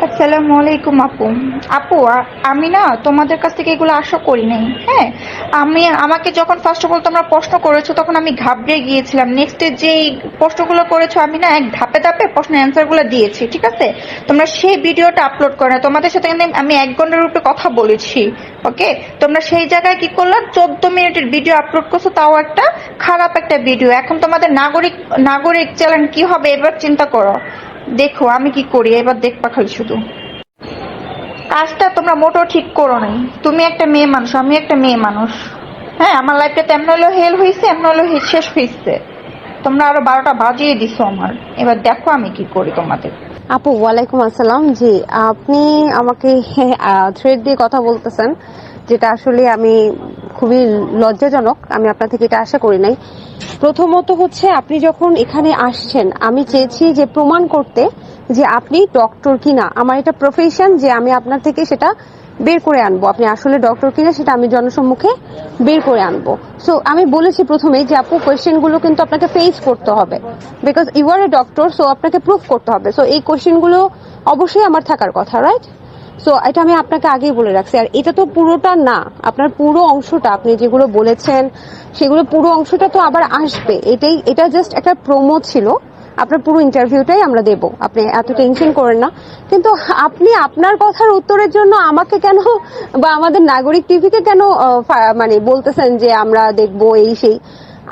আসসালামু আলাইকুম আপু। আপু আমি না তোমাদের কাছ থেকে এগুলো আশা করি নাই। হ্যাঁ, আমাকে যখন ফার্স্ট অফ অল তোমরা প্রশ্ন করেছো তখন আমি ঘাবড়ে গিয়েছিলাম। নেক্সটে যেই প্রশ্নগুলো করেছো আমি না এক ধাপে ধাপে প্রশ্নের অ্যান্সারগুলো দিয়েছি, ঠিক আছে? তোমরা সেই ভিডিওটা আপলোড করো না, তোমাদের সাথে কিন্তু আমি 1 ঘন্টার উপরে কথা বলেছি। ওকে, তোমরা সেই জায়গায় কি করলো, 14 মিনিটের ভিডিও আপলোড করছো, তাও একটা খারাপ একটা ভিডিও। এখন তোমাদের নাগরিক নাগরিক চ্যানেল কি হবে এবার চিন্তা করো। দেখো আমি কি করি এবার, দেখবা খালি শুধু। কাজটা তোমরা মোটেও ঠিক করো নাই। তুমি একটা মেয়ে মানুষ, আমি একটা মেয়ে মানুষ। হ্যাঁ, আমার লাইফটা তেমন হলো হেল হয়েছে, এমন হলো শেষ হয়েছে। তোমরা আরো 12টা বাজিয়ে দিছো আমার। এবার দেখো আমি কি করি তোমাদের। আপু ওয়ালাইকুম আসসালাম। জি, আপনি আমাকে থ্রেড দিয়ে কথা বলতেছেন, যেটা আসলে আমি খুবই লজ্জাজনক। আমি আপনার থেকে এটা আশা করি নাই। প্রথমত হচ্ছে, আপনি যখন এখানে আসছেন আমি চেয়েছি যে প্রমাণ করতে যে আপনি ডক্টর কিনা। আমার এটা প্রফেশন যে আমি আপনার থেকে সেটা বের করে আনবো, আপনি আসলে ডক্টর কিনা সেটা আমি জনসম্মুখে বের করে আনবো। সো আমি বলেছি প্রথমেই যে আপু কোয়েশ্চেন গুলো কিন্তু আপনাকে ফেস করতে হবে, because you are a doctor, so আপনাকে প্রুফ করতে হবে। সো এই কোয়েশ্চেন গুলো অবশ্যই আমার থাকার কথা, রাইট? সো এটা আমি আপনাকে আগেই বলে রাখছি। আর এটা তো পুরোটা না, আপনার পুরো অংশটা আপনি যেগুলো বলেছেন সেগুলো পুরো অংশটা তো আবার আসবে। এটা জাস্ট একটা প্রোমো ছিল। আপনার পুরো ইন্টারভিউটাই আমরা দেব, আপনি এত টেনশন করেন না। কিন্তু আপনি আপনার কথার উত্তরের জন্য আমাকে কেন বা আমাদের নাগরিক টিভিকে কেন মানে বলতেছেন যে আমরা দেখব এই সেই?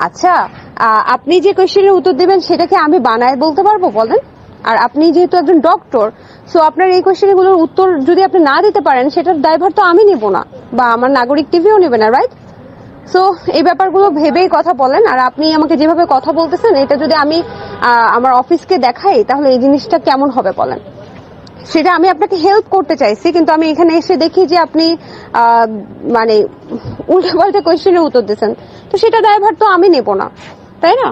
আচ্ছা, আপনি যে কোয়েশ্চেনের উত্তর দেবেন সেটা কি আমি বানায় বলতে পারবো বলেন? আর আপনি যেহেতু একজন ডক্টর, সো আপনার এই কোয়েশ্চেনগুলোর উত্তর যদি আপনি না দিতে পারেন সেটার দায়ভার তো আমি নিব না, বা আমার নাগরিক টিভিও নেবে না, রাইট? সো এই ব্যাপারগুলো ভেবেই কথা বলেন। আর আপনি আমাকে যেভাবে কথা বলতেছেন, এটা যদি আমি আমার অফিসকে দেখাই তাহলে এই জিনিসটা কেমন হবে বলেন? সেটা আমি আপনাকে হেল্প করতে চাইছি, কিন্তু আমি এখানে এসে দেখি যে আপনি মানে উল্টাপাল্টা কোয়েশ্চেনের উত্তর দিচ্ছেন, তো সেটা দায়ভার তো আমি নেব না, তাই না?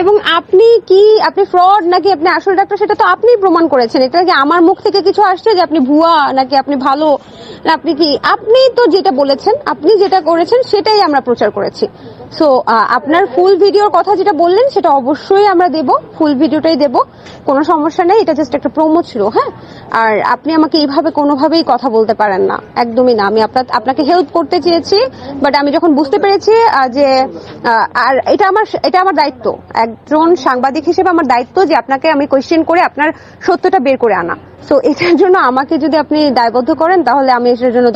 এবং আপনি ফ্রড নাকি আপনি আসল ডাক্তার সেটা তো আপনিই প্রমাণ করেছেন। এটা কি আমার মুখ থেকে কিছু আসছে যে আপনি ভুয়া নাকি আপনি ভালো, না আপনি কি? আপনি তো যেটা বলেছেন, আপনি যেটা করেছেন সেটাই আমরা প্রচার করেছি। সো আপনার ফুল ভিডিওর কথা যেটা বললেন সেটা অবশ্যই আমরা দেব, ফুল ভিডিওটাই দেব, কোনো সমস্যা নেই। এটা জাস্ট একটা প্রোমো ছিল। হ্যাঁ, আর আপনি আমাকে এইভাবে কোনোভাবেই কথা বলতে পারেন না, একদমই না। আমি আপনাকে হেল্প করতে চেয়েছি, বাট আমি যখন বুঝতে পেরেছি যে আর এটা আমার দায়িত্ব, একজন সাংবাদিক হিসেবে আমার দায়িত্ব যে আপনাকে আমি কোয়েশ্চেন করে আপনার সত্যটা বের করে আনা। সো এটার জন্য আমাকে যদি আপনি দায়বদ্ধ করেন তাহলে আমি এটার জন্য